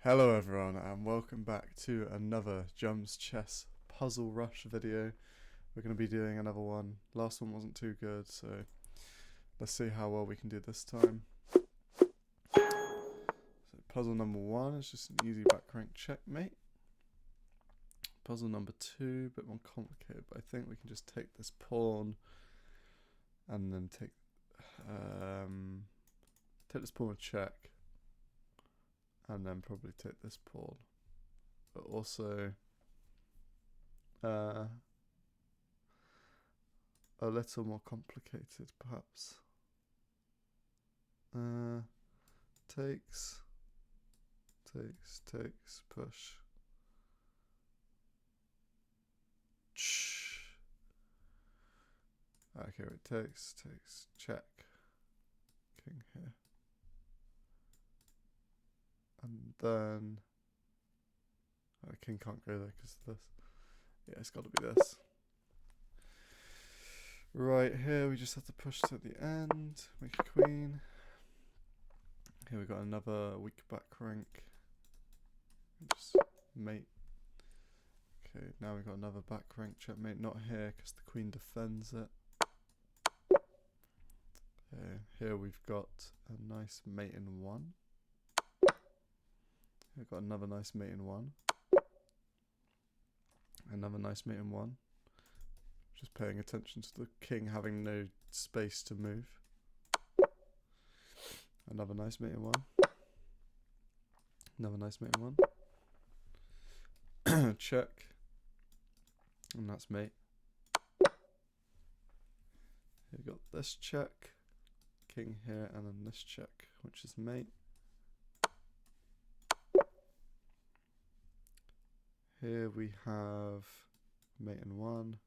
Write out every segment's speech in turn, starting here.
Hello everyone and welcome back to another Jumps Chess Puzzle Rush video. We're going to be doing another one. Last one wasn't too good, so let's see how well we can do this time. So puzzle number 1 is just an easy back rank checkmate. Puzzle number 2, a bit more complicated, but I think we can just take this pawn and then take this pawn with check. And then probably take this pawn, but also a little more complicated, perhaps. Takes, push. Okay, it takes, check, king here. And then, king can't go there because of this. Yeah, it's got to be this. Right, here we just have to push to the end, make a queen. Here we got another weak back rank. Just mate. Okay, now we got another back rank checkmate, not here because the queen defends it. Here we've got a nice mate in 1. We've got another nice mate in 1. Another nice mate in 1. Just paying attention to the king having no space to move. Another nice mate in 1. Another nice mate in 1. Check. And that's mate. Here we got this check. King here and then this check, which is mate. Here we have mate in 1.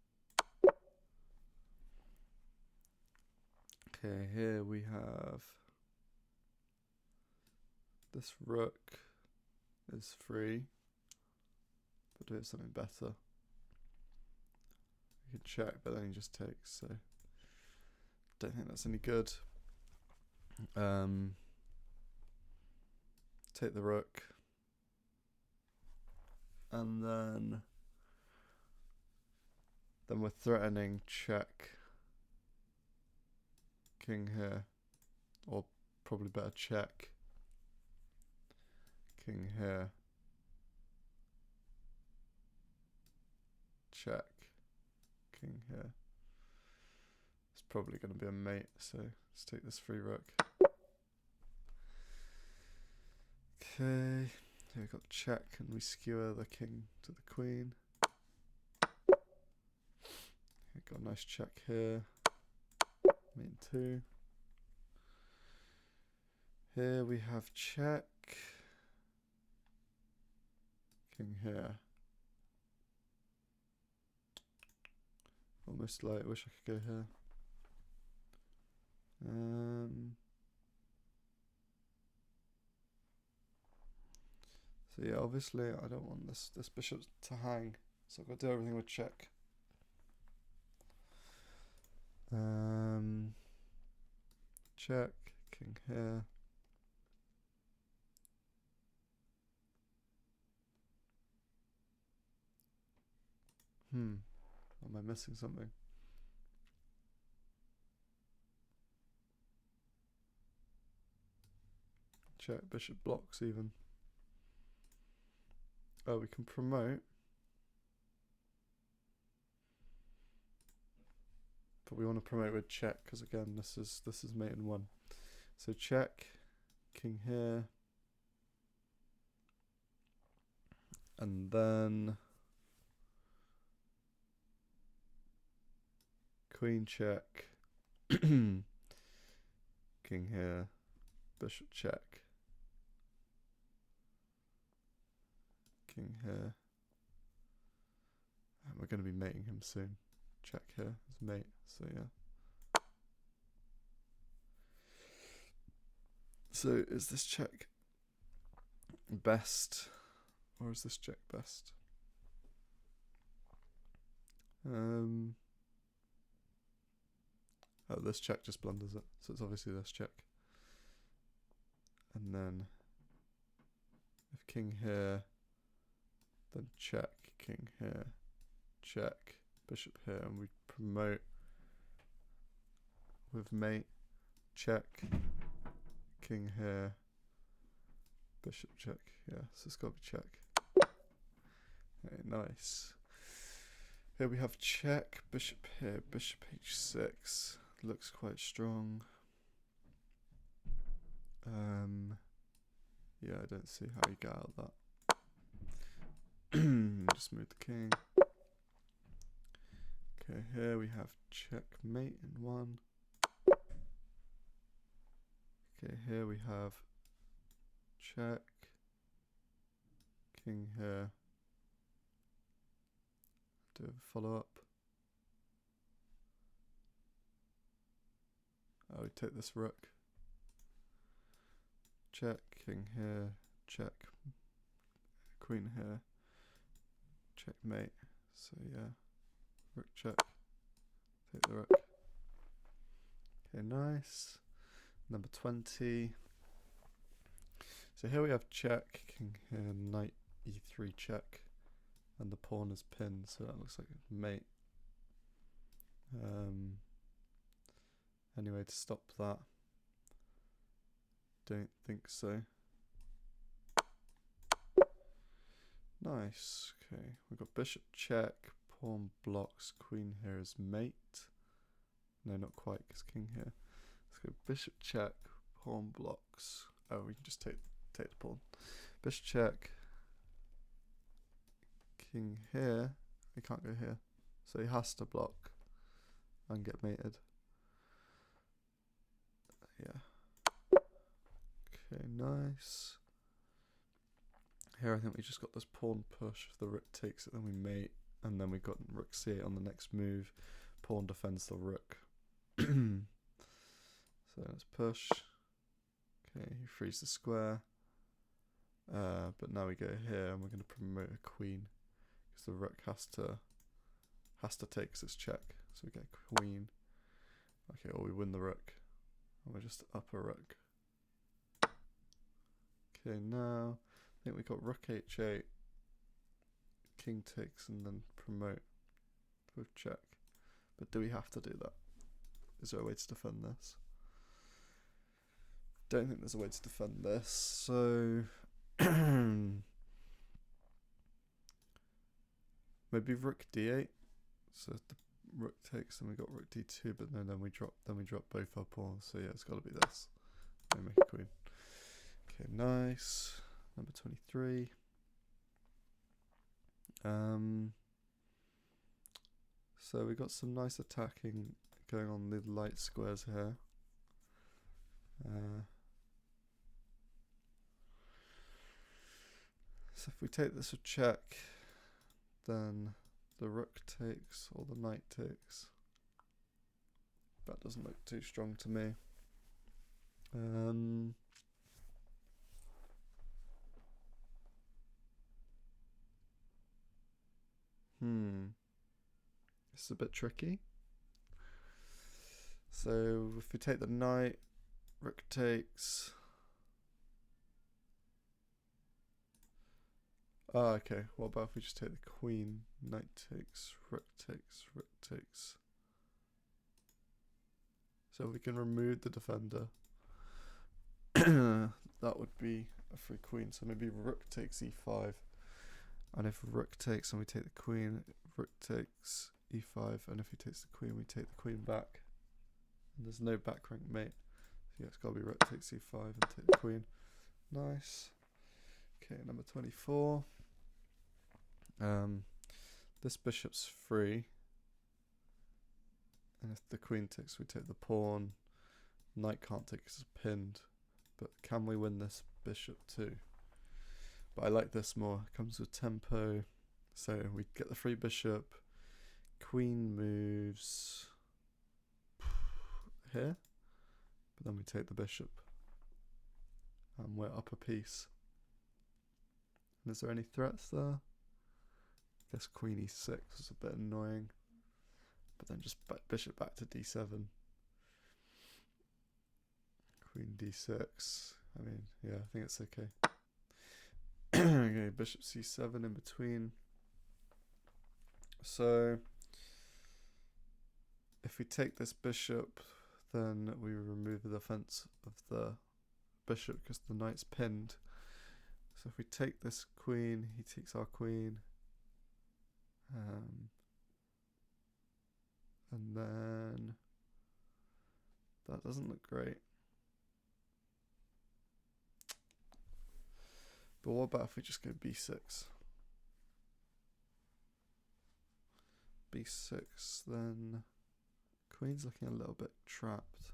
Okay, here we have this rook is free, but do it something better. We can check, but then he just takes, so don't think that's any good. Take the rook. And then we're threatening check king here, or probably better check king here, check king here. It's probably going to be a mate, so let's take this free rook. Okay. Here we've got check and we skewer the king to the queen. We've got a nice check here. Mate in 2. Here we have check. King here. Almost like, I wish I could go here. So yeah, obviously I don't want this bishop to hang, so I've got to do everything with check. Check, king here. Am I missing something? Check, bishop blocks even. Oh, we can promote. But we want to promote with check because again this is mate in 1. So check, king here. And then queen check. King here. Bishop check. King here. And we're going to be mating him soon. Check here as mate, so yeah. So is this check best, or is this check best? Oh, this check just blunders it, so it's obviously this check. And then if king here, then check, king here, check, bishop here, and we promote with mate, check, king here, bishop check. Yeah, so it's got to be check. Okay, nice. Here we have check, bishop here, bishop h6. Looks quite strong. Yeah, I don't see how you get out of that. Just move the king. Okay, here we have checkmate in 1. Okay, here we have check, king here. Do a follow up. Oh, we take this rook. Check, king here, check, queen here, checkmate. So yeah, rook check, take the rook. Okay, nice. Number 20. So here we have check, king here, knight e3 check, and the pawn is pinned, so that looks like a mate. Anyway, to stop that, don't think so. Nice. Okay, we've got bishop check, pawn blocks, queen here is mate. No, not quite, because king here. Let's go bishop check, pawn blocks. Oh, we can just take the pawn. Bishop check, king here. We can't go here, so he has to block and get mated. Yeah. Okay, nice. Here I think we just got this pawn push. If the rook takes it, then we mate, and then we got rook c8 on the next move. Pawn defends the rook. So let's push. Okay, he frees the square. But now we go here, and we're going to promote a queen because the rook has to take because it's check. So we get queen. Okay, or we win the rook, and we're just up a rook. Okay, now I think we got rook h8, king takes, and then promote with check. But do we have to do that? Is there a way to defend this? Don't think there's a way to defend this, so maybe rook d8. So if the rook takes, then we got rook d2, but then we drop both our pawns. So yeah, it's got to be this. And make a queen. Okay, nice. Number 23. So we got some nice attacking going on the light squares here. So if we take this with check, then the rook takes or the knight takes. That doesn't look too strong to me. This is a bit tricky. So if we take the knight, rook takes. Ah, okay. What about if we just take the queen? Knight takes, rook takes, rook takes. So we can remove the defender. That would be a free queen. So maybe rook takes e5. And if rook takes and we take the queen, rook takes e5. And if he takes the queen, we take the queen back. And there's no back rank mate. So yeah, it's got to be rook takes e5 and take the queen. Nice. Okay, number 24. This bishop's free. And if the queen takes, we take the pawn. Knight can't take because it's pinned. But can we win this bishop too? But I like this more. It comes with tempo. So we get the free bishop. Queen moves here. But then we take the bishop. And we're up a piece. And is there any threats there? I guess queen e6 was a bit annoying. But then just bishop back to d7. Queen d6. I mean, yeah, I think it's okay. Okay, bishop c7 in between. So if we take this bishop, then we remove the defense of the bishop because the knight's pinned. So if we take this queen, he takes our queen. And then that doesn't look great. But what about if we just go b6? b6, then queen's looking a little bit trapped.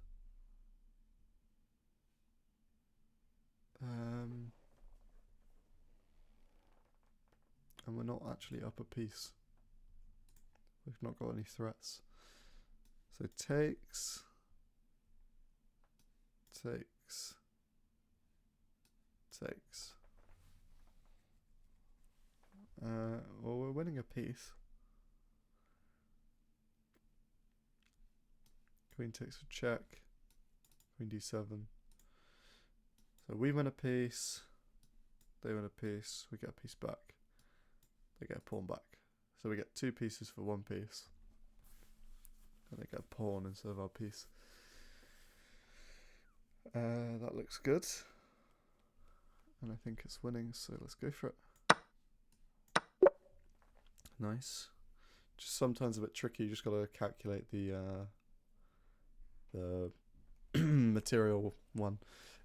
And we're not actually up a piece. We've not got any threats. So takes. Well, we're winning a piece. Queen takes a check. Queen d7. So we win a piece. They win a piece. We get a piece back. They get a pawn back. So we get 2 pieces for 1 piece. And they get a pawn instead of our piece. That looks good. And I think it's winning, so let's go for it. Nice. Just sometimes a bit tricky, you just gotta calculate the material one.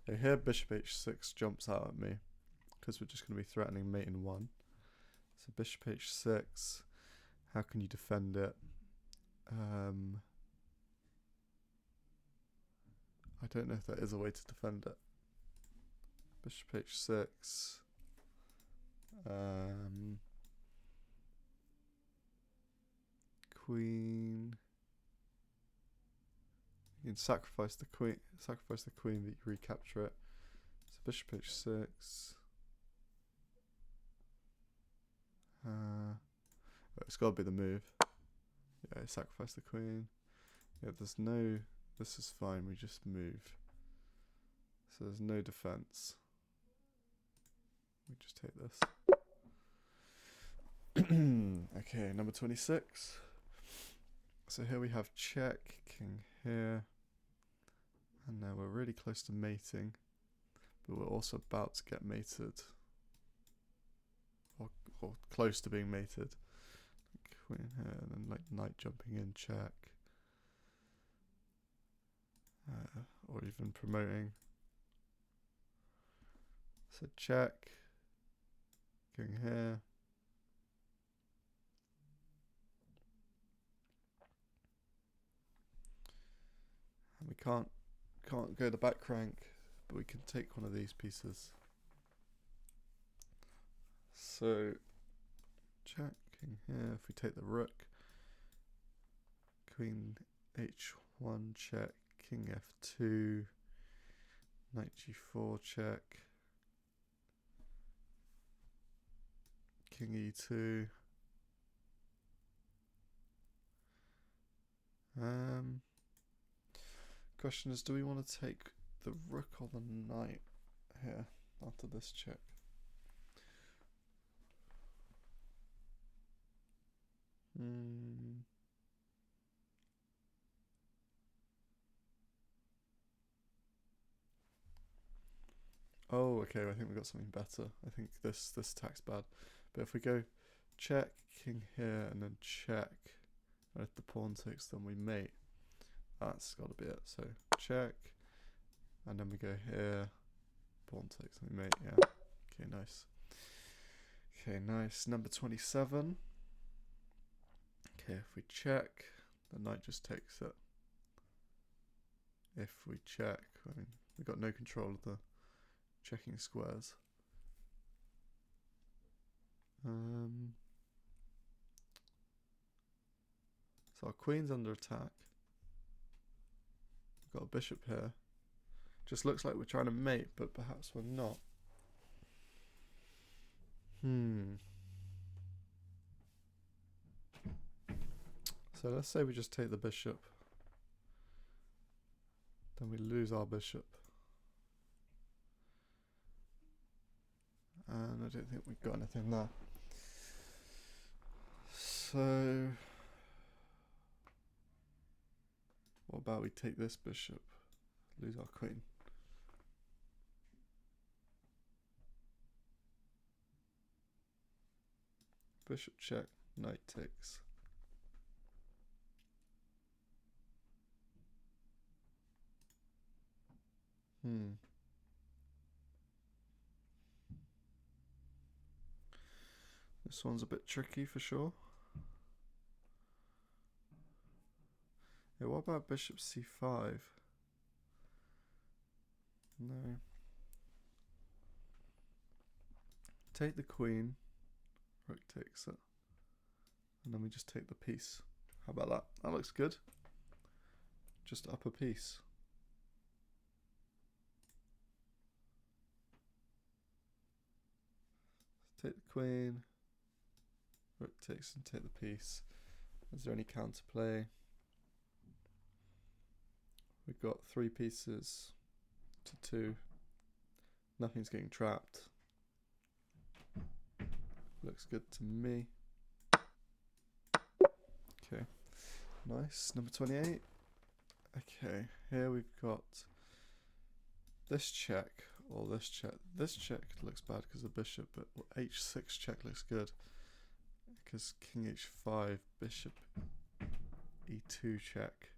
Here bishop h6 jumps out at me because we're just going to be threatening mate in 1. So bishop h6, how can you defend it? I don't know if there is a way to defend it. Bishop h6. Queen. You can sacrifice the queen, but you recapture it. So bishop h6. It's got to be the move. Yeah, sacrifice the queen. Yeah, this is fine, we just move. So there's no defense. We just take this. Okay, number 26. So here we have check, king here. And now we're really close to mating. But we're also about to get mated. Or close to being mated. Queen here, and then like knight jumping in, check. Or even promoting. So check. King here. And we can't go the back rank, but we can take one of these pieces. So check, king here. If we take the rook, queen h1 check, king f2, knight g4 check, king e2. Question is, do we want to take the rook or the knight here after this check? Oh, okay, I think we got something better. I think this attack's bad. But if we go check, king here, and then check, and if the pawn takes, then we mate. That's got to be it. So check, and then we go here, pawn takes, and we mate, yeah. Okay, nice. Okay, nice. Number 27. Okay, if we check, the knight just takes it. If we check, I mean, we've got no control of the checking squares. So our queen's under attack. We've got a bishop here. Just looks like we're trying to mate, but perhaps we're not. So let's say we just take the bishop. Then we lose our bishop. and I don't think we've got anything there. So what about we take this bishop, lose our queen? Bishop check, knight takes. This one's a bit tricky for sure. Yeah, what about bishop c5? No. Take the queen, rook takes it, and then we just take the piece. How about that? That looks good. Just up a piece. Take the queen, rook takes and take the piece. Is there any counterplay? We've got 3 pieces to 2. Nothing's getting trapped. Looks good to me. Okay, nice. Number 28. Okay, here we've got this check or this check. This check looks bad because of the bishop, but h6 check looks good because king h5, bishop e2 check.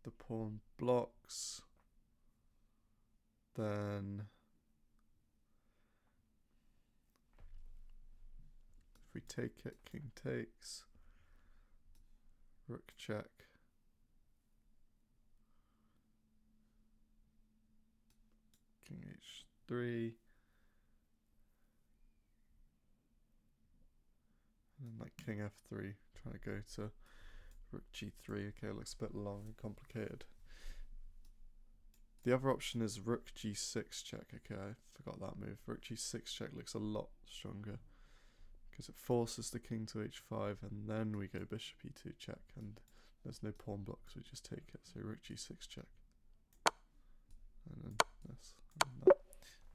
The pawn blocks, then if we take it, king takes, rook check, king h3, and then like king f3, trying to go to rook g3. Okay, it looks a bit long and complicated. The other option is rook g6 check. Okay, I forgot that move. Rook g6 check looks a lot stronger because it forces the king to h5, and then we go bishop e2 check, and there's no pawn blocks, we just take it. So rook g6 check, and then this and that.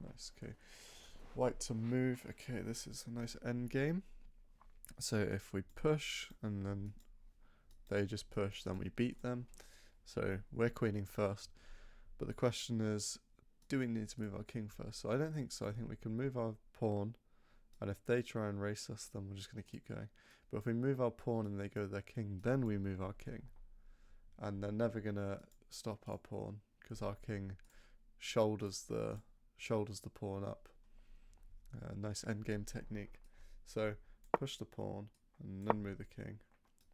Nice. Okay, white to move. Okay, this is a nice end game. So if we push and then they just push, then we beat them. So we're queening first, but the question is, do we need to move our king first? So I don't think so. I think we can move our pawn, and if they try and race us, then we're just going to keep going. But if we move our pawn and they go their king, then we move our king, and they're never going to stop our pawn because our king shoulders the pawn up. Nice endgame technique. So push the pawn and then move the king.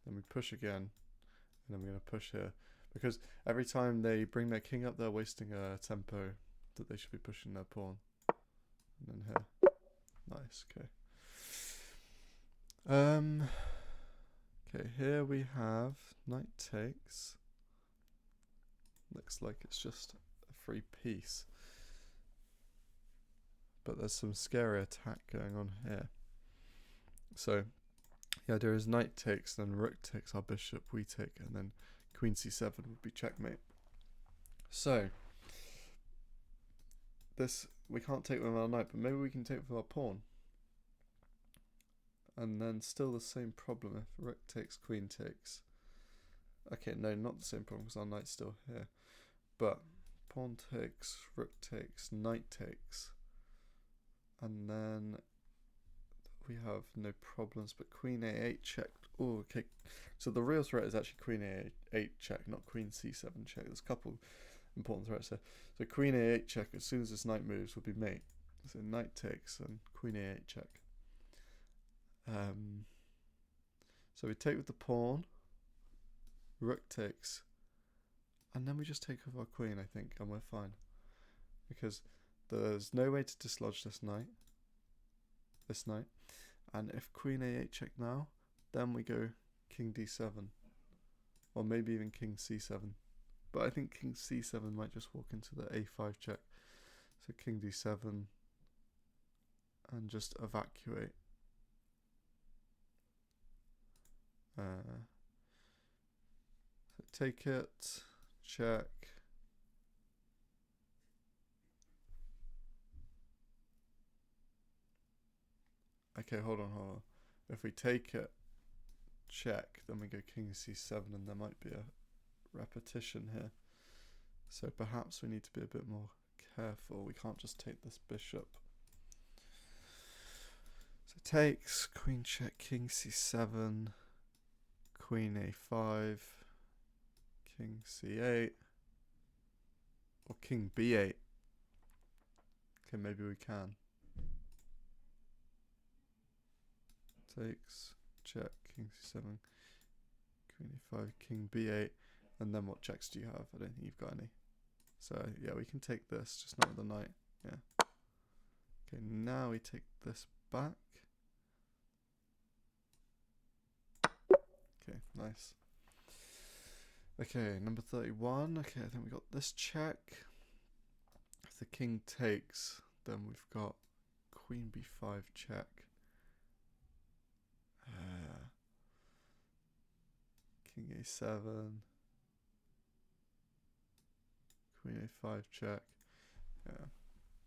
Then we push again, and then we're going to push here. Because every time they bring their king up, they're wasting a tempo that they should be pushing their pawn. And then here. Nice, okay. Okay, here we have knight takes. Looks like it's just a free piece. But there's some scary attack going on here. So the idea is knight takes, then rook takes our bishop, we take, and then queen c7 would be checkmate. So this, we can't take with our knight, but maybe we can take with our pawn. And then still the same problem if rook takes, queen takes. Okay, no, not the same problem because our knight's still here. But pawn takes, rook takes, knight takes. And then we have no problems, but queen a8 check. Oh, okay. So the real threat is actually queen a8 check, not queen c7 check. There's a couple important threats there. So queen a8 check, as soon as this knight moves, would be mate. So knight takes and queen a8 check. So we take with the pawn, rook takes, and then we just take with our queen, I think, and we're fine. Because there's no way to dislodge this knight. And if queen a8 check now, then we go king d7, or maybe even king c7. But I think king c7 might just walk into the a5 check. So king d7 and just evacuate. So take it, check. Okay, hold on. If we take it, check, then we go king c7, and there might be a repetition here. So perhaps we need to be a bit more careful. We can't just take this bishop. So takes, queen check, king c7, queen a5, king c8, or king b8. Okay, maybe we can. Takes, check, king c7, queen a5, king b8, and then what checks do you have? I don't think you've got any. So yeah, we can take this, just not with the knight. Yeah. Okay, now we take this back. Okay, nice. Okay, number 31. Okay, I think we got this check. If the king takes, then we've got queen b5 check. King a7. Queen a5 check. Yeah,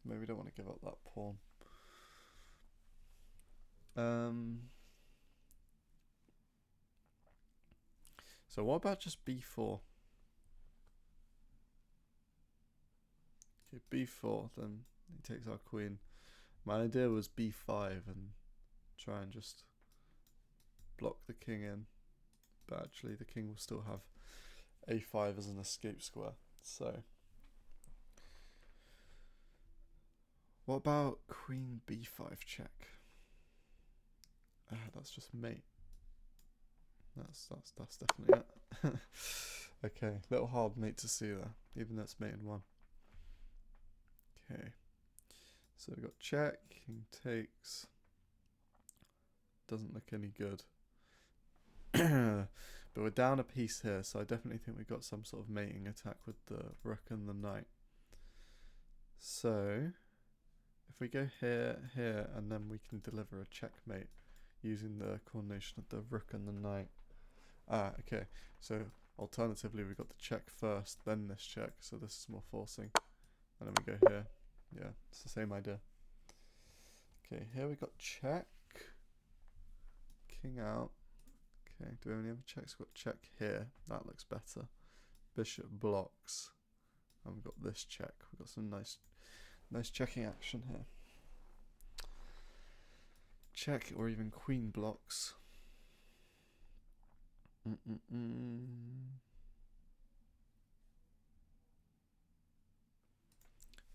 maybe we don't want to give up that pawn. So what about just b4? Okay, b4, then he takes our queen. My idea was b5 and try and just block the king in, but actually the king will still have a5 as an escape square. So what about queen b5 check? That's just mate. That's definitely it. Okay, little hard mate to see there, even though it's mate in one. Okay, so we've got check, king takes. Doesn't look any good. But we're down a piece here, so I definitely think we've got some sort of mating attack with the rook and the knight. So if we go here, and then we can deliver a checkmate using the coordination of the rook and the knight. Okay, so alternatively we got the check first, then this check, so this is more forcing. And then we go here. Yeah, it's the same idea. Okay, here we got check, king out. Okay, do we have any other checks? We've got check here, that looks better. Bishop blocks, and we've got this check. We've got some nice checking action here. Check, or even queen blocks.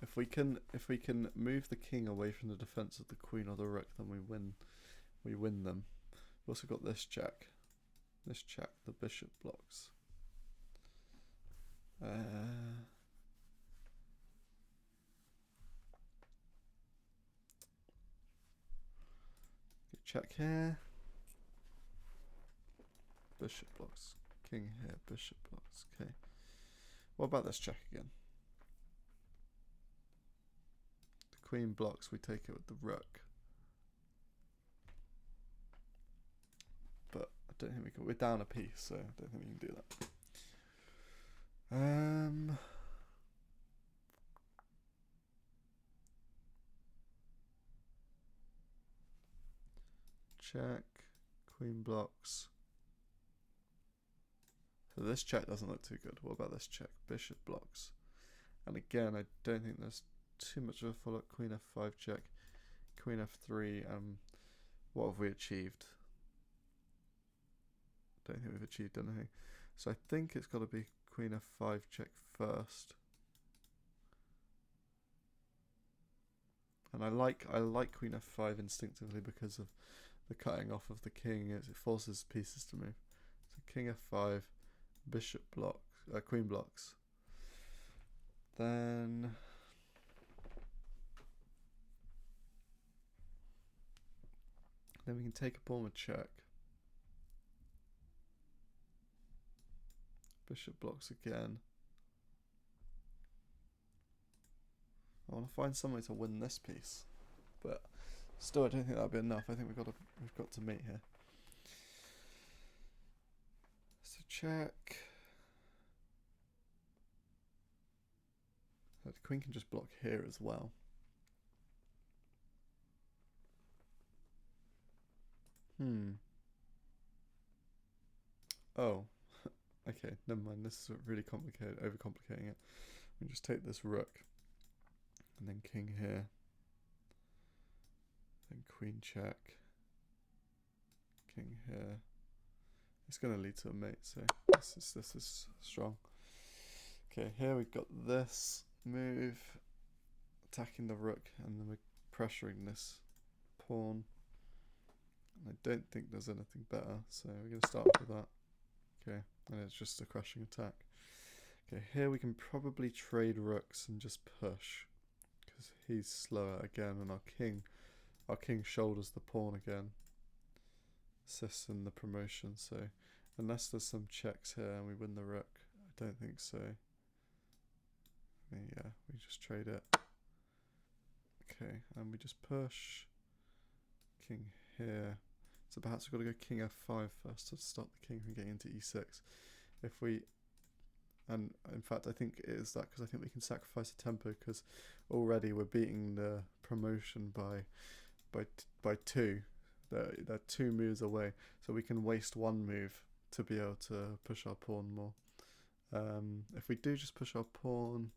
If we can move the king away from the defense of the queen or the rook, then we win them. We've also got this check. This check, the bishop blocks. Check here. Bishop blocks. King here, bishop blocks. Okay. What about this check again? The queen blocks, we take it with the rook. But I don't think we can. We're down a piece, so I don't think we can do that. Check, queen blocks. So this check doesn't look too good. What about this check? Bishop blocks. And again, I don't think there's too much of a follow-up. Queen f5 check, queen f3. What have we achieved? Don't think we've achieved anything. So I think it's got to be queen f5 check first. And I like queen f5 instinctively because of the cutting off of the king. It forces pieces to move. So king f5, bishop blocks, queen blocks. Then we can take a pawn with check. Bishop blocks again. I want to find some way to win this piece, but still I don't think that'll be enough. I think we've got to mate here. So check. The queen can just block here as well. Oh, okay, never mind. This is really complicated, overcomplicating it. We just take this rook, and then king here, then queen check, king here. It's going to lead to a mate, so this is strong. Okay, here we've got this move, attacking the rook, and then we're pressuring this pawn. And I don't think there's anything better, so we're going to start with that. Okay, and it's just a crushing attack. Okay, here we can probably trade rooks and just push, because he's slower again, and our king shoulders the pawn again, assists in the promotion. So unless there's some checks here and we win the rook, I don't think so. Yeah, we just trade it. Okay, and we just push. King here. So perhaps we've got to go king f5 first to stop the king from getting into e6. If we, and in fact I think it is that, because I think we can sacrifice a tempo, because already we're beating the promotion by two. They're 2 moves away, so we can waste 1 move to be able to push our pawn more. If we do just push our pawn,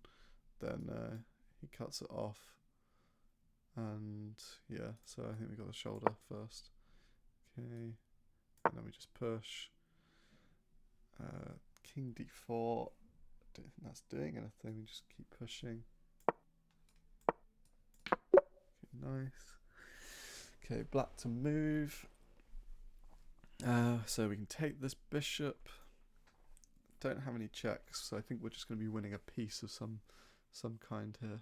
then he cuts it off, and yeah, so I think we got a shoulder first. Okay, and then we just push. King d4. I don't think that's doing anything. We just keep pushing. Okay, nice. Okay, black to move. So we can take this bishop. Don't have any checks, so I think we're just going to be winning a piece of some kind here.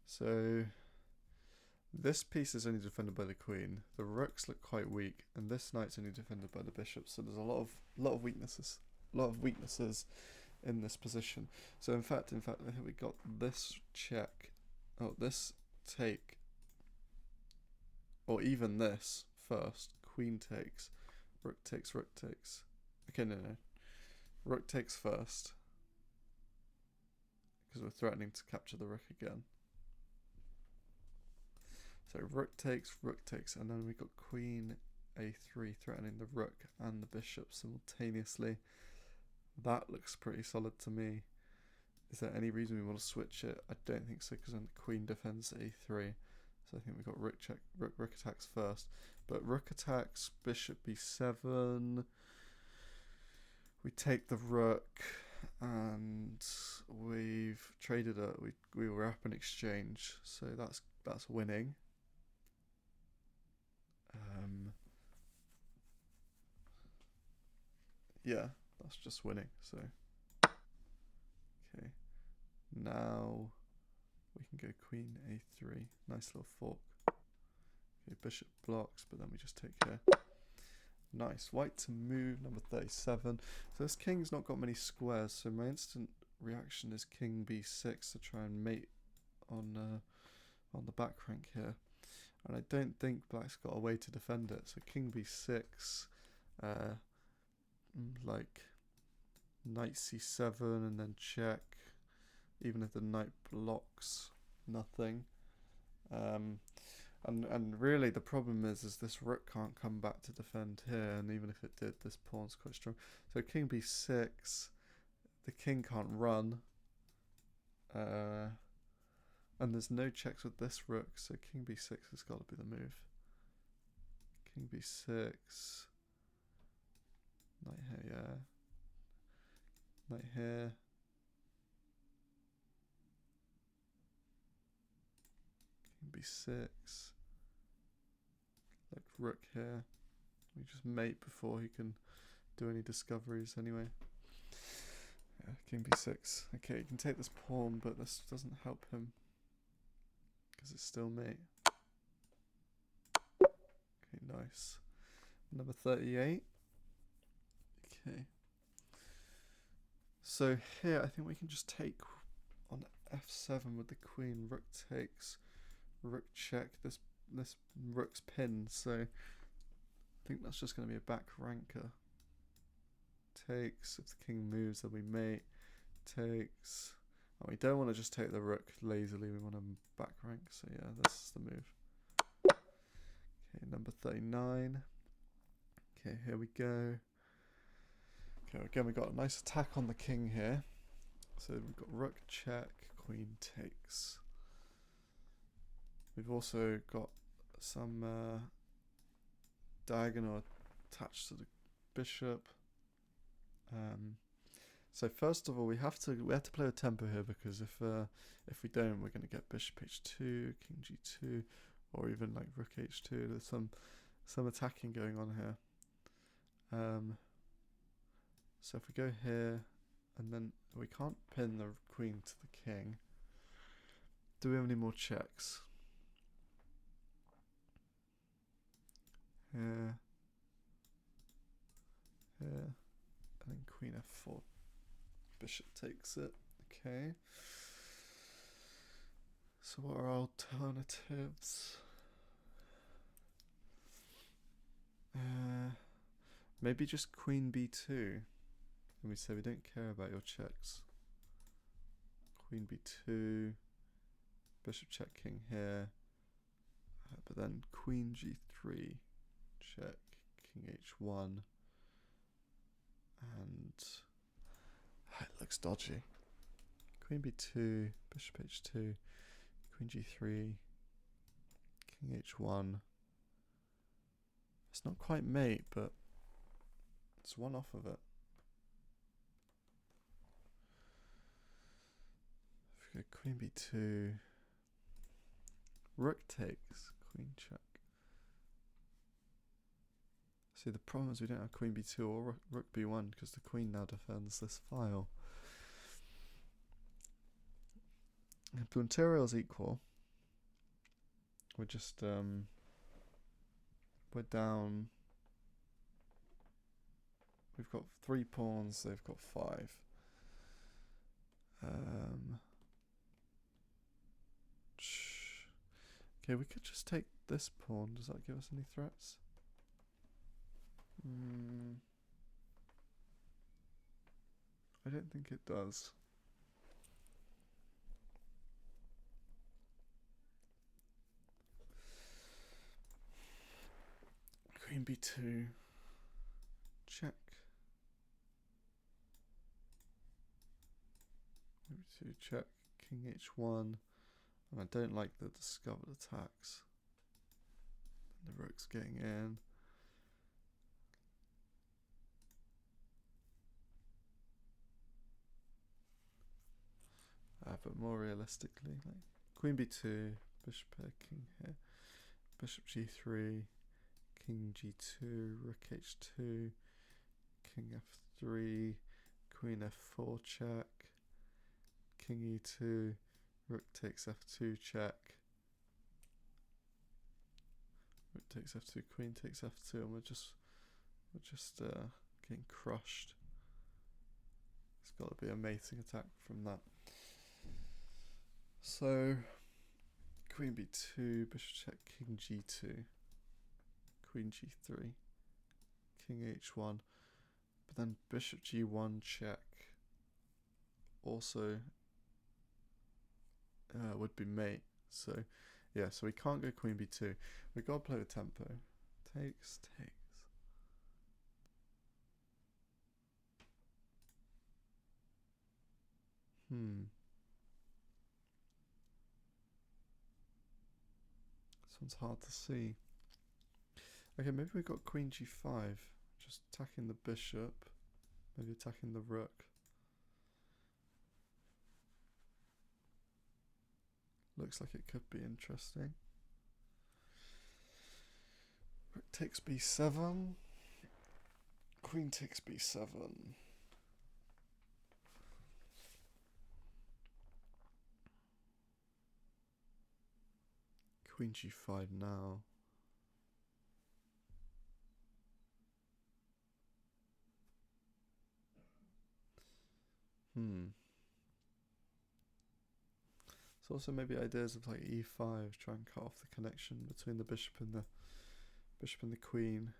So this piece is only defended by the queen. The rooks look quite weak, and this knight's only defended by the bishop. So there's a lot of weaknesses, in this position. So in fact, I think we got this check. Oh, this take, or even this first. Queen takes, rook takes, rook takes. Okay, no. Rook takes first, because we're threatening to capture the rook again. So rook takes, and then we got queen a3 threatening the rook and the bishop simultaneously. That looks pretty solid to me. Is there any reason we want to switch it? I don't think so, because then the queen defends a3. So I think we got rook check, rook attacks first. But rook attacks, bishop b7. We take the rook, and we've traded it. We were up in exchange, so that's winning. Yeah, that's just winning. So okay, now we can go queen a3. Nice little fork. Okay, bishop blocks, but then we just take here. Nice. White to move, number 37. So this king's not got many squares, so my instant reaction is king b6 to try and mate on the back rank here. And I don't think black's got a way to defend it. So king b6, like knight c7 and then check. Even if the knight blocks, nothing. And really the problem is this rook can't come back to defend here, and even if it did, this pawn's quite strong. So king b6, the king can't run, and there's no checks with this rook, so king b6 has got to be the move. King b6, knight here, yeah, knight here. b6, like rook here. We just mate before he can do any discoveries anyway. Yeah, king b6. Okay, you can take this pawn, but this doesn't help him because it's still mate. Okay, nice. Number 38. Okay. So here I think we can just take on f7 with the queen. Rook takes, rook check. This rook's pinned, so I think that's just going to be a back ranker. Takes. If the king moves, then we mate. Takes. And we don't want to just take the rook lazily, we want to back rank, so yeah, this is the move. Okay, number 39. Okay, here we go. Okay, again, we've got a nice attack on the king here. So we've got rook check, queen takes. We've also got some diagonal attached to the bishop. So first of all, we have to play with tempo here, because if we don't, we're going to get bishop h2, king g2, or even like rook h2. There's some attacking going on here. So if we go here, and then we can't pin the queen to the king. Do we have any more checks? Here, here, and then queen f4. Bishop takes it. Okay. So what are our alternatives? Maybe just queen b2. And we say we don't care about your checks. Queen b2, bishop check king here, but then queen g3, check, king h1, and it looks dodgy. Queen b2, bishop h2, queen g3, king h1. It's not quite mate, but it's one off of it. If we go queen b2, rook takes, queen check. See, the problem is we don't have queen b2 or rook b1, because the queen now defends this file. If the material is equal, we're just we're down. We've got 3 pawns, they've got 5. Okay, we could just take this pawn. Does that give us any threats? I don't think it does. Queen b2, check. Queen b2, check, king h1. And I don't like the discovered attacks. The rook's getting in. But more realistically, like queen b2, bishop here, king here, bishop g3, king g2, rook h2, king f3, queen f4 check, king e2, rook takes f2 check, rook takes f2, queen takes f2, and we're just getting crushed. It's got to be a mating attack from that. So queen b2, bishop check, king g2, queen g3, king h1, but then bishop g1 check also would be mate. So yeah, so we can't go queen b2. We got to play with tempo. Takes. This one's hard to see. Okay, maybe we got queen g5, just attacking the bishop, maybe attacking the rook. Looks like it could be interesting. Rook takes b7, queen takes b7. Queen g5 now. So also maybe ideas of like e5, try and cut off the connection between the bishop and the queen.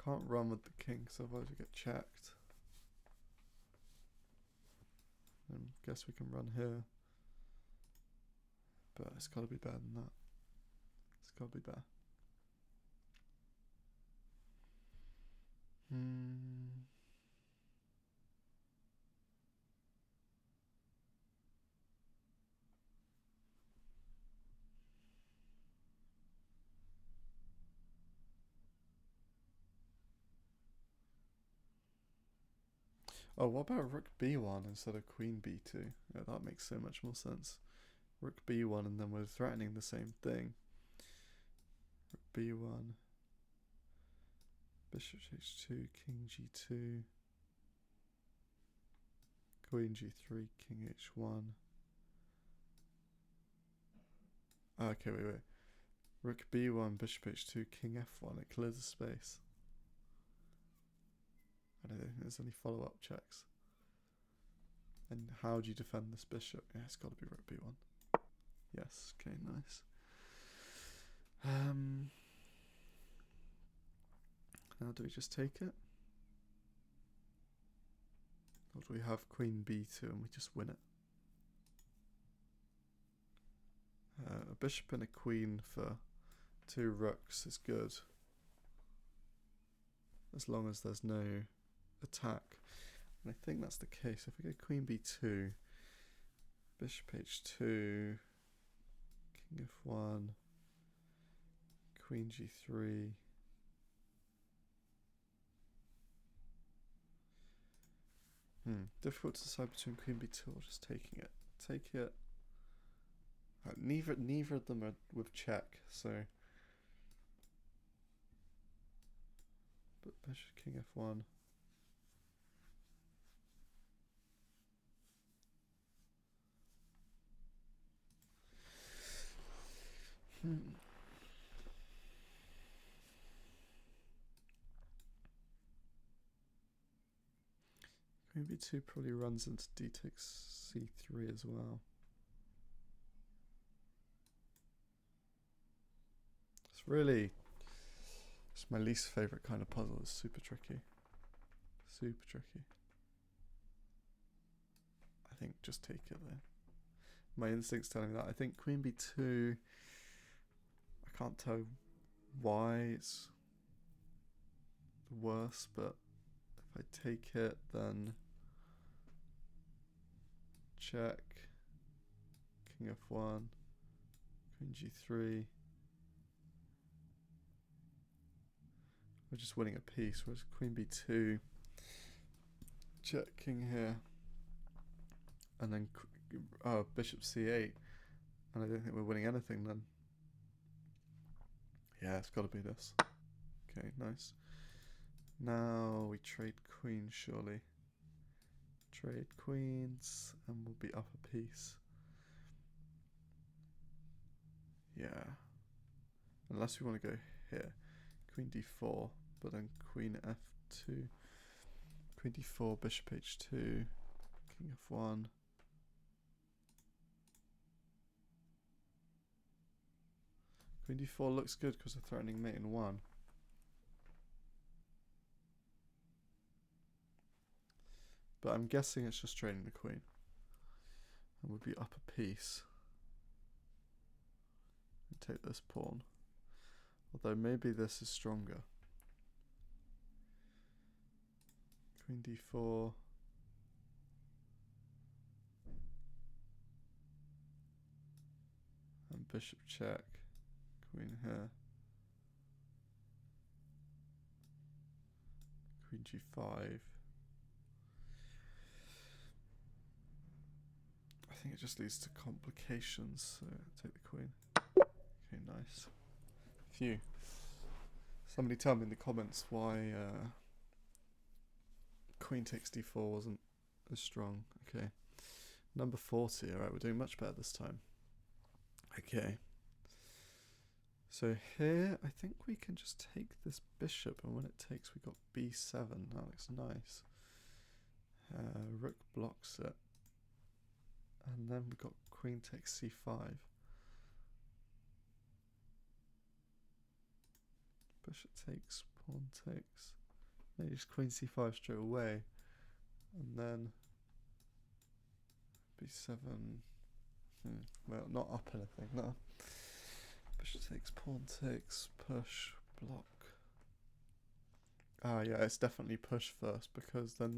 Can't run with the king because otherwise we get checked. And guess we can run here. But it's got to be better than that. It's got to be better. Oh, what about rook b1 instead of queen b2? Yeah, that makes so much more sense. Rook b1 and then we're threatening the same thing. Rook b1, bishop h2, king g2, queen g3, king h1. Okay, wait. Rook b1, bishop h2, king f1. It clears the space. I don't think there's any follow-up checks. And how do you defend this bishop? Yeah, it's got to be rook b1. Yes, okay, nice. Now do we just take it? Or do we have queen b2 and we just win it? A bishop and a queen for 2 rooks is good. As long as there's no attack. And I think that's the case. If we go queen b2, bishop h2, king f1, queen g3. Difficult to decide between queen b2 or just taking it. Take it. Neither of them are with check, so. But bishop king f1. Queen b2 probably runs into d takes c3 as well. It's my least favourite kind of puzzle. It's super tricky. Super tricky. I think just take it there. My instinct's telling me that. I think queen b2, I can't tell why it's the worst, but if I take it, then check, king f1, queen g3. We're just winning a piece, whereas queen b2, check king here, and then bishop c8, and I don't think we're winning anything then. Yeah, it's got to be this. Okay, nice. Now we trade queens, surely. Trade queens, and we'll be up a piece. Yeah. Unless we want to go here. Queen d4, but then queen f2. Queen d4, bishop h2, king f1. Queen d4 looks good because we're threatening mate in 1. But I'm guessing it's just trading the queen. And we'll be up a piece. And take this pawn. Although maybe this is stronger. Queen d4. And bishop check. Queen here. Queen g5. I think it just leads to complications, so take the queen. Okay, nice. Phew. Somebody tell me in the comments why queen takes d4 wasn't as strong. Okay. Number 40. Alright, we're doing much better this time. Okay. So here, I think we can just take this bishop, and when it takes, we got b7. That looks nice. Rook blocks it. And then we got queen takes c5. bishop takes, pawn takes. Maybe just queen c5 straight away. And then b7. Well, not up anything, no. Bishop takes, pawn takes, push, block. Ah, yeah, it's definitely push first, because then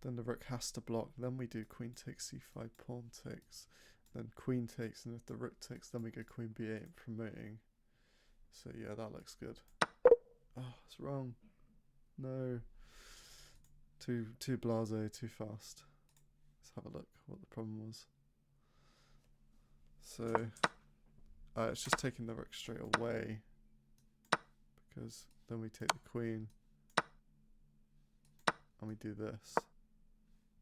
the rook has to block. Then we do queen takes, c5, pawn takes, then queen takes, and if the rook takes, then we go queen b8, promoting. So yeah, that looks good. Oh, it's wrong. No. Too blasé, too fast. Let's have a look what the problem was. So it's just taking the rook straight away, because then we take the queen and we do this,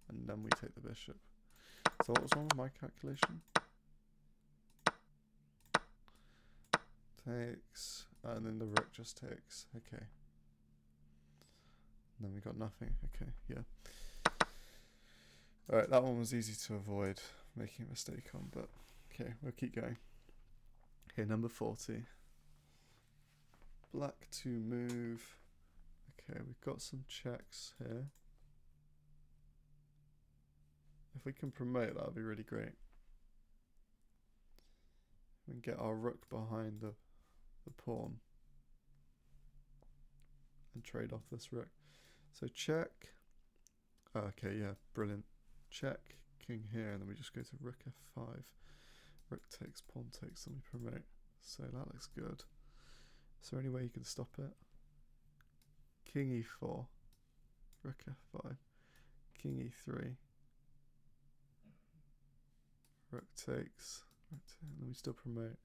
and then we take the bishop. So what was wrong with my calculation? Takes, and then the rook just takes. Okay. And then we got nothing. Okay, yeah. Alright, that one was easy to avoid making a mistake on, but okay, we'll keep going. Okay, number 40. Black to move. Okay, we've got some checks here. If we can promote, that would be really great. We can get our rook behind the pawn and trade off this rook. So check. Okay, yeah, brilliant. Check, king here, and then we just go to rook f5. Rook takes, pawn takes, and we promote. So that looks good. Is there any way you can stop it? King e4, rook f5, king e3, rook takes, and then we still promote.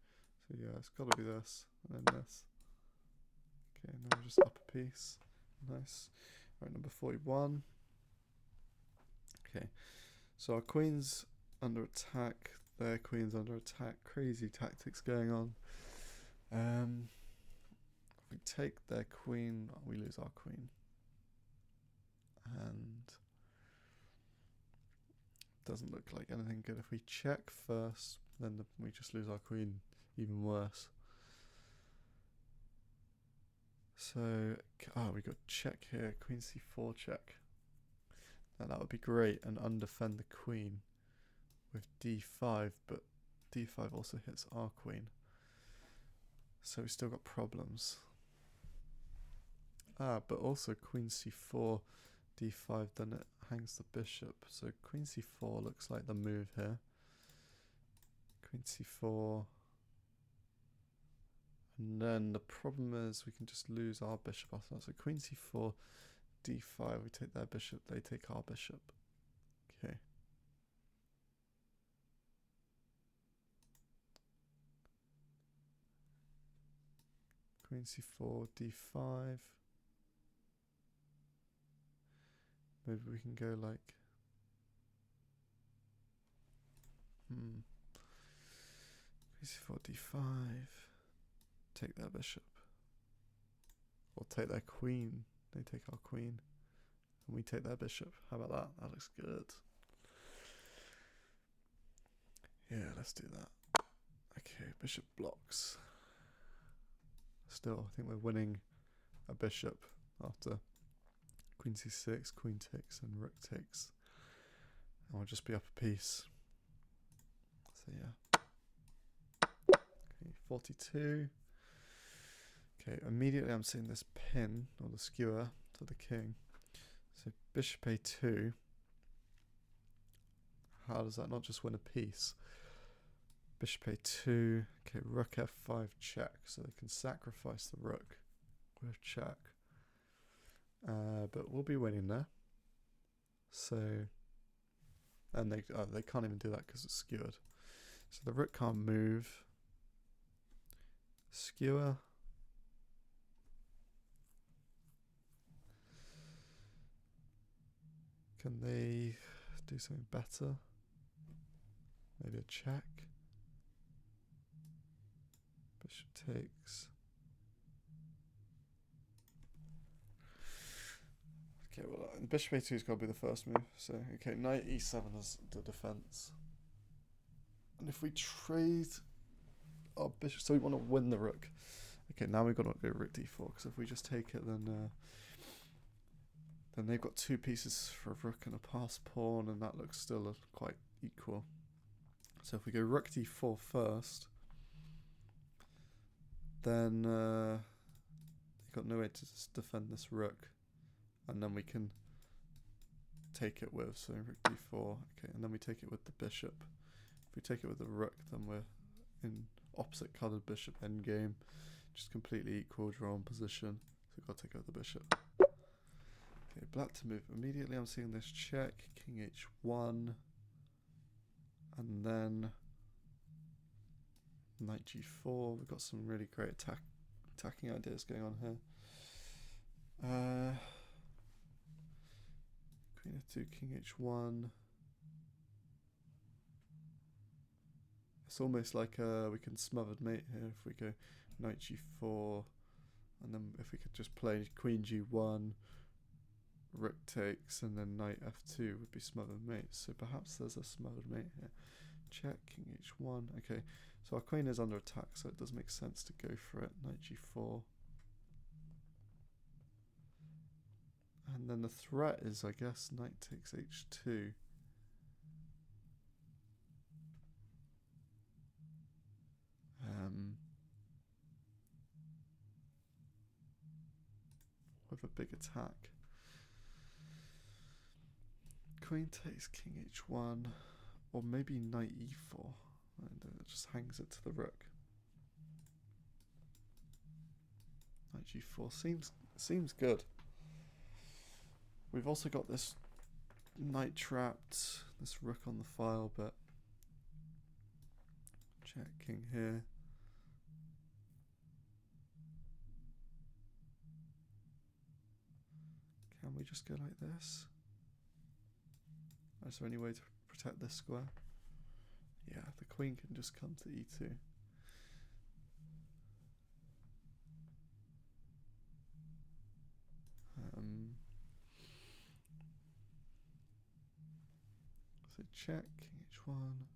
So yeah, it's got to be this, and then this. Okay, now just up a piece. Nice. Right, number 41. Okay, so our queen's under attack, their queen's under attack. Crazy tactics going on. If we take their queen, we lose our queen. And doesn't look like anything good. If we check first, then we just lose our queen, even worse. So, we got check here, queen c4 check. Now that would be great, and undefend the queen with d5, but d5 also hits our queen. So we still got problems. But also queen c4, d5, then it hangs the bishop. So queen c4 looks like the move here. Queen c4. And then the problem is we can just lose our bishop after that. So queen c4, d5, we take their bishop, they take our bishop. Okay. Queen c4, d5. Maybe we can go like... Queen c4, d5. Take their bishop. Or take their queen. They take our queen. And we take their bishop. How about that? That looks good. Yeah, let's do that. Okay, bishop blocks. Still, I think we're winning a bishop after queen c6, queen takes, and rook takes. And we'll just be up a piece. So yeah. Okay, 42. Okay, immediately I'm seeing this pin, or the skewer, to the king. So bishop a2. How does that not just win a piece? Bishop a2. Okay, rook f5 check. So they can sacrifice the rook with check. But we'll be winning there. So, and they can't even do that because it's skewered. So the rook can't move. Skewer. Can they do something better? Maybe a check. Bishop takes. Okay, well, bishop a2's got to be the first move. So, okay, knight e7 is the defense. And if we trade our bishop, so we want to win the rook. Okay, now we've got to go rook d4, because if we just take it, then they've got 2 pieces for a rook and a pass pawn, and that looks still quite equal. So if we go rook d4 first, then you've got no way to defend this rook, and then we can take it with, so rook d4, okay, and then we take it with the bishop. If we take it with the rook, then we're in opposite coloured bishop endgame, just completely equal drawn position, so we've got to take it with the bishop. Okay, black to move immediately. I'm seeing this check, king h1, and then knight g4. We've got some really great attacking ideas going on here. Queen f2, king h1. It's almost like we can smothered mate here if we go knight g4, and then if we could just play queen g1, rook takes, and then knight f2 would be smothered mate. So perhaps there's a smothered mate here. Check, king h1. Okay, so our queen is under attack, so it does make sense to go for it. Knight g4. And then the threat is, I guess, knight takes h2. With a big attack. Queen takes king h1, or maybe knight e4, and it just hangs it to the rook. Knight g4 seems good. We've also got this knight trapped, this rook on the file, but check, king here. Can we just go like this? Is there any way to protect this square? Yeah, the queen can just come to e2. So check, king h1.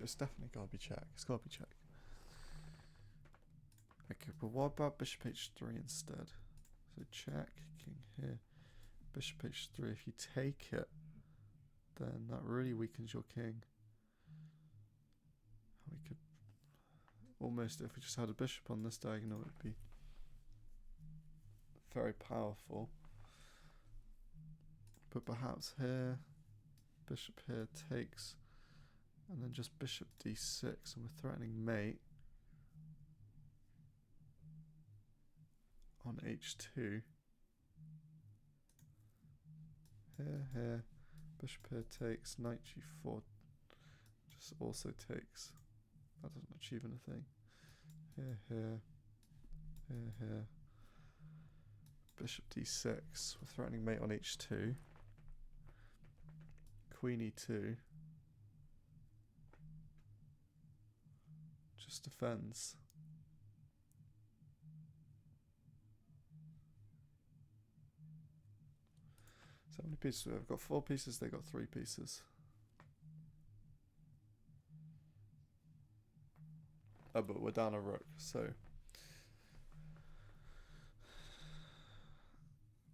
It's definitely gotta be check. It's gotta be check. Okay, but what about bishop h3 instead? So check, king here, bishop h3. If you take it, then that really weakens your king. We could almost, if we just had a bishop on this diagonal, it would be very powerful. But perhaps here, bishop here takes, and then just bishop d6, and we're threatening mate on h2. Here, bishop here takes, knight g4 just also takes. That doesn't achieve anything. Here. Bishop d6, we're threatening mate on h2. Queen e2. Just defends. So how many pieces? We've got 4 pieces, they got 3 pieces. Oh, but we're down a rook, so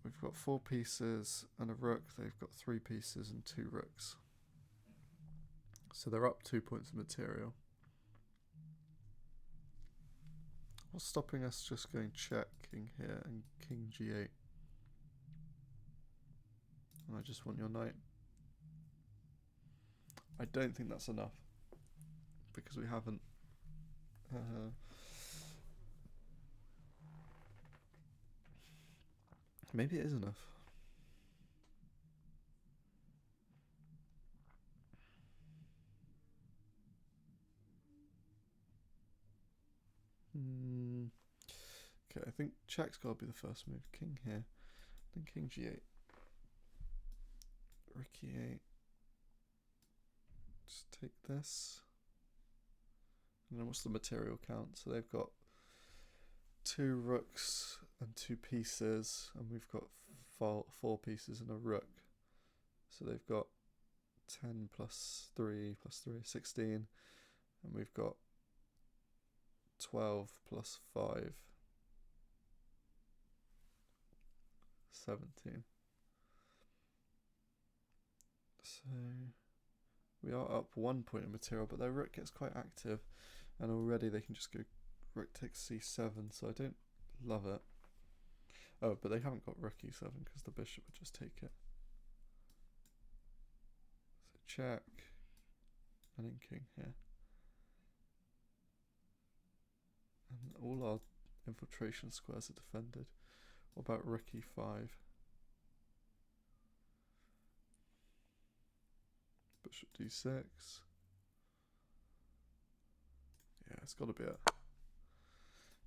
we've got 4 pieces and a rook. They've got 3 pieces and 2 rooks. So they're up 2 points of material. What's stopping us just going check, king here, and king g8? And I just want your knight. I don't think that's enough, because we haven't maybe it is enough. Okay, I think check's got to be the first move. King here, then king g8, rook e8. Just take this, and then what's the material count? So they've got 2 rooks and 2 pieces, and we've got 4 pieces and a rook. So they've got 10 plus 3 plus 3, 16. And we've got 12 plus 5. 17. So we are up 1 point in material, but their rook gets quite active, and already they can just go rook takes c7, so I don't love it. Oh, but they haven't got rook e7 because the bishop would just take it. So check, and then king here. And all our infiltration squares are defended. What about rook e5? Bishop d6. Yeah, it's got to be it.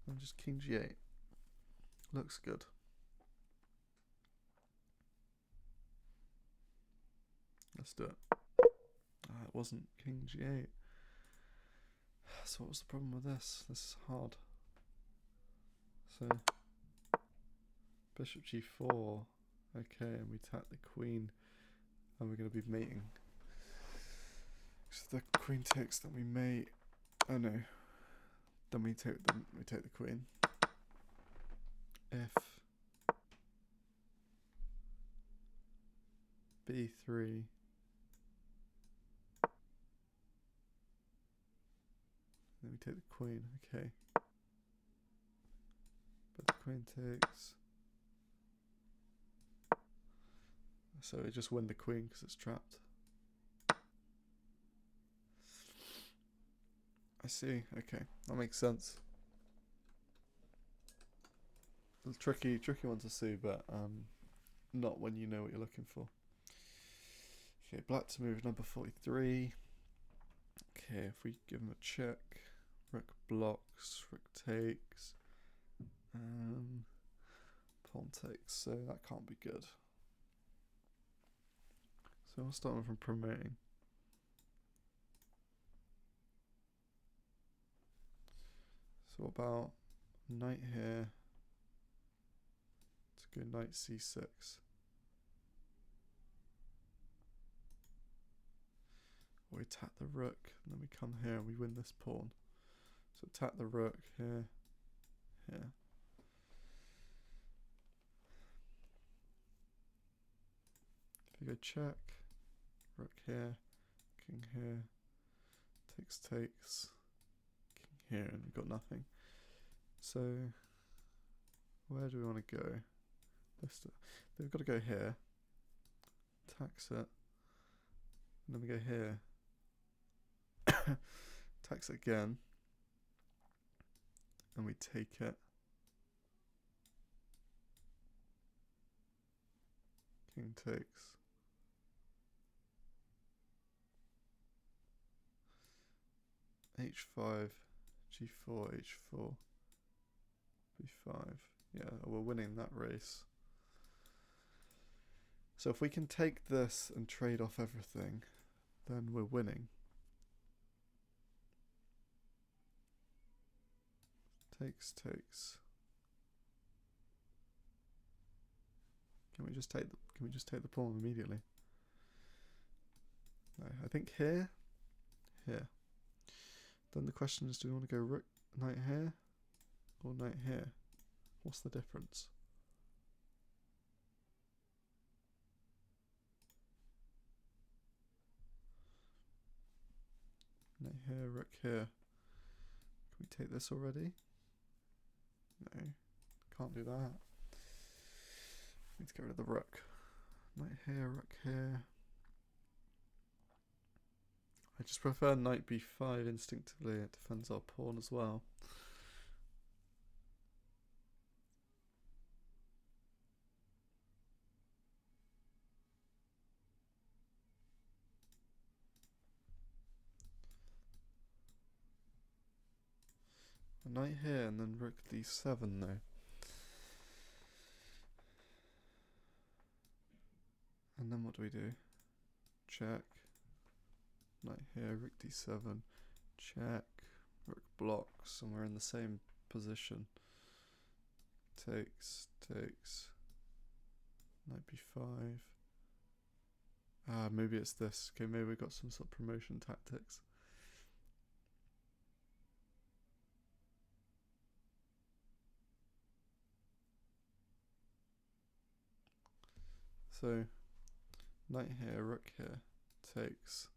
And just king g8. Looks good. Let's do it. Ah, it wasn't king g8. So what was the problem with this? This is hard. So bishop g4. Okay, and we tap the queen, and we're going to be mating. So the queen takes, then we mate. Oh no. Then we take the queen. If b3. Then we take the queen. Okay. But the queen takes. So we just win the queen because it's trapped. I see. Okay, that makes sense. It's a tricky one to see, but not when you know what you're looking for. Okay, black to move number 43. Okay, if we give him a check, rook blocks, rook takes, pawn takes, so that can't be good. So we'll start from promoting. So what about knight here? Let's go knight c6. Or we tap the rook, and then we come here and we win this pawn. So tap the rook here, here. If you go check, rook here, king here, takes, king here, and we've got nothing. So where do we want to go? We've got to go here, tax it, and then we go here, tax it again, and we take it. King takes. h5, g4, h4, b5. Yeah, we're winning that race. So if we can take this and trade off everything, then we're winning. Takes. Can we just take the pawn immediately? No, I think here. Then the question is, do we want to go rook, knight here, or knight here? What's the difference? Knight here, rook here. Can we take this already? No, can't do that. Need to get rid of the rook. Knight here, rook here. I just prefer knight b5 instinctively. It defends our pawn as well. A knight here and then rook d7 though. And then what do we do? Check. Knight here, rook d7. Check. Rook blocks, and we're in the same position. Takes. Knight b5. Ah, maybe it's this. Okay, maybe we got some sort of promotion tactics. So knight here, rook here, takes,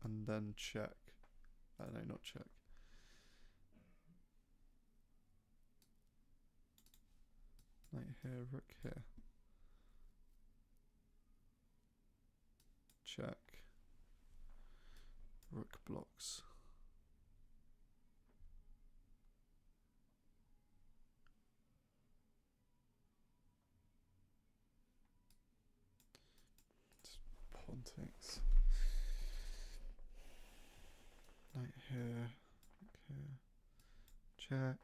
and then check. No, not check. Knight here, rook here. Check. Rook blocks. Pawn takes. Knight here, rook here. Check.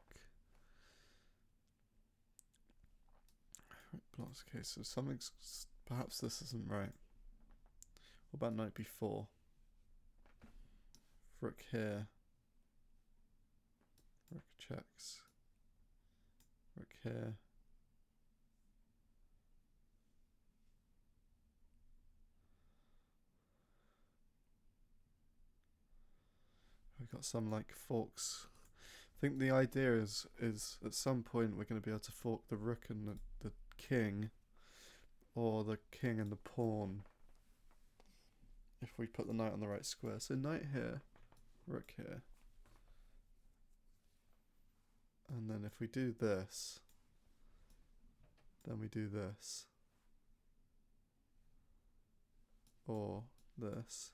Rook blocks. Okay, so something's. Perhaps this isn't right. What about knight b4? Rook here. Rook checks. Rook here. We've got some like forks. I think the idea is at some point we're going to be able to fork the rook and the king, or the king and the pawn, if we put the knight on the right square. So knight here, rook here. And then if we do this, then we do this. Or this.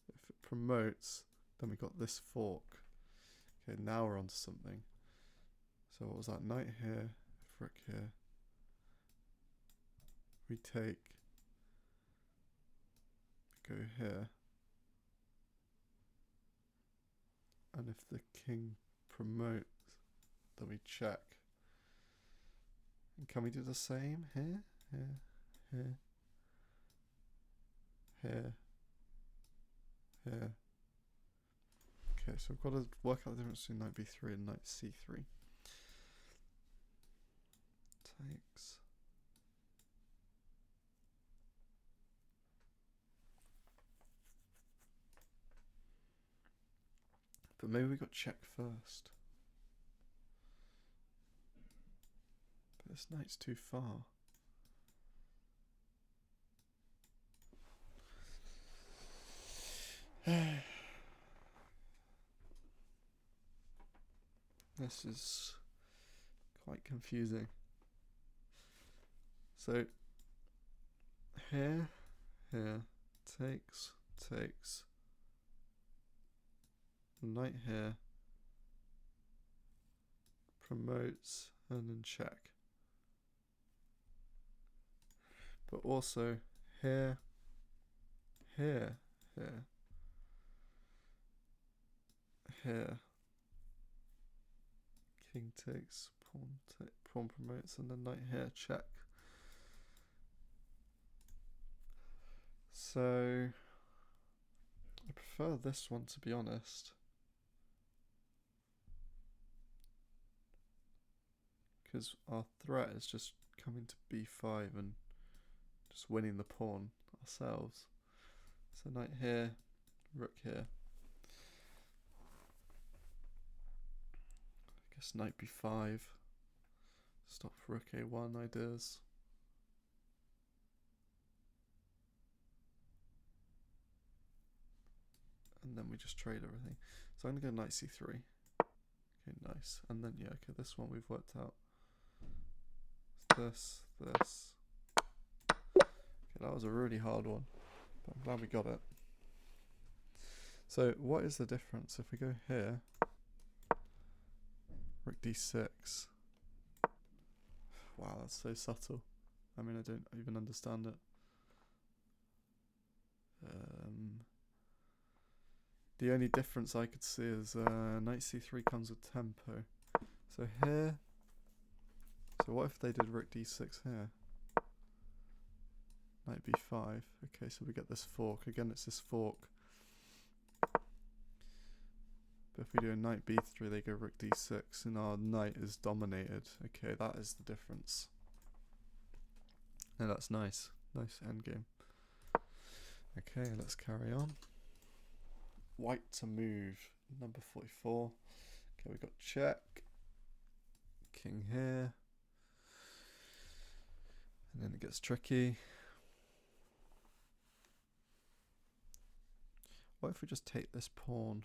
If it promotes, then we got this fork. Okay, now we're onto something. So what was that? Knight here, rook here. We take, go here. And if the king promotes, then we check. And can we do the same here? Here, here, here, here. Okay, so we've got to work out the difference between knight b3 and knight c3. Takes. But maybe we got check first. But this knight's too far. This is quite confusing. So here, takes, knight here, promotes, and then check. But also here, here, king takes, pawn promotes, and then knight here, check. So I prefer this one, to be honest, because our threat is just coming to b5 and just winning the pawn ourselves. So knight here, rook here. I guess knight b5. Stop rook a1 ideas. And then we just trade everything. So I'm going to go knight c3. Okay, nice. And then, yeah, okay, this one we've worked out. This. Okay, that was a really hard one, but I'm glad we got it. So what is the difference if we go here? Rook d6. Wow, that's so subtle. I mean, I don't even understand it. The only difference I could see is knight c3 comes with tempo. So here, so what if they did rook d6 here? Knight b5. Okay, so we get this fork. Again, it's this fork. But if we do a knight b3, they go rook d6, and our knight is dominated. Okay, that is the difference. And that's nice. Nice endgame. Okay, let's carry on. White to move, number 44. Okay, we got check. King here. And then it gets tricky. What if we just take this pawn?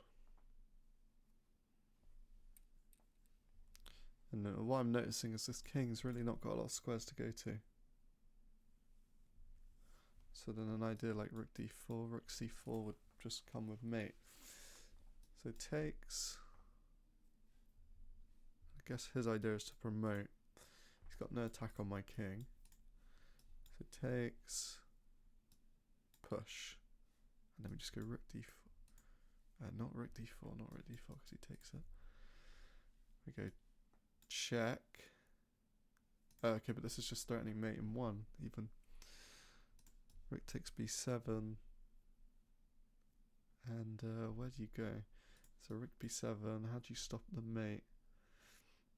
And what I'm noticing is this king's really not got a lot of squares to go to. So then an idea like rook d4, rook c4 would just come with mate. So takes. I guess his idea is to promote. He's got no attack on my king. So takes, push. And then we just go rook d4. Not rook d4, not rook d4 because he takes it. We go check. Okay, but this is just threatening mate in 1 even. Rook takes b7. And where do you go? So rook b7, how do you stop the mate?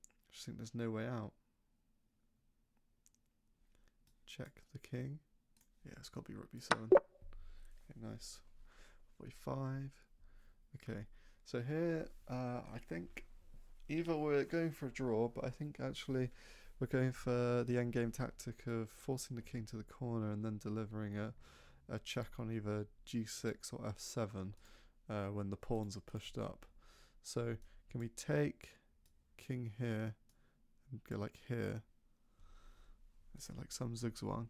I just think there's no way out. Check the king. Yeah, it's got to be rook b7. Okay, nice. 45. Okay, so here I think either we're going for a draw, but I think actually we're going for the endgame tactic of forcing the king to the corner and then delivering a check on either g6 or f7 when the pawns are pushed up. So can we take king here and go like here? Is it like some zugzwang?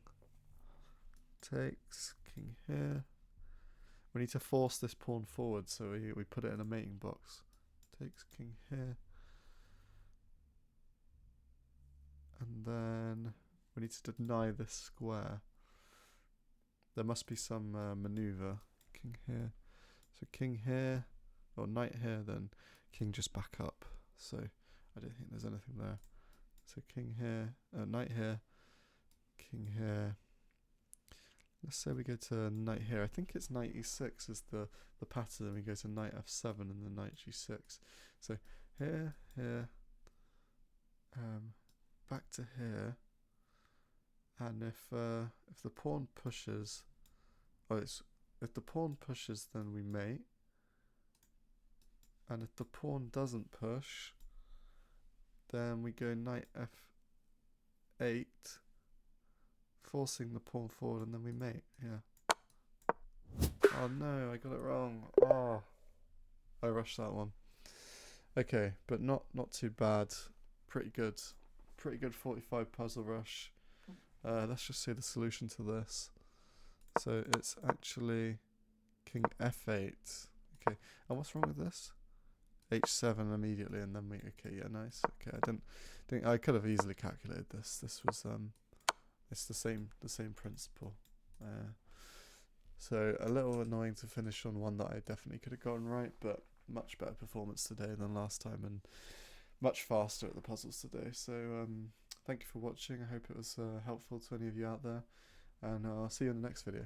Takes king here. We need to force this pawn forward, so we put it in a mating box. Takes king here. And then we need to deny this square. There must be some maneuver. King here. So king here, or knight here, then king just back up. So I don't think there's anything there. So king here, knight here, king here. Let's say we go to knight here. I think it's knight e6 is the pattern. We go to knight f7 and then knight g6. So here, here, back to here. And if the pawn pushes, if the pawn pushes, then we mate. And if the pawn doesn't push, then we go knight f8. Forcing the pawn forward and then we mate, yeah. Oh no, I got it wrong. Oh, I rushed that one. Okay, but not too bad. Pretty good 45 puzzle rush. Let's just see the solution to this. So it's actually king f8. Okay, and what's wrong with this? h7 immediately and then we, okay, yeah, nice. Okay, I could have easily calculated this. This was it's the same principle. So a little annoying to finish on one that I definitely could have gotten right, but much better performance today than last time and much faster at the puzzles today. So thank you for watching. I hope it was helpful to any of you out there, and I'll see you in the next video.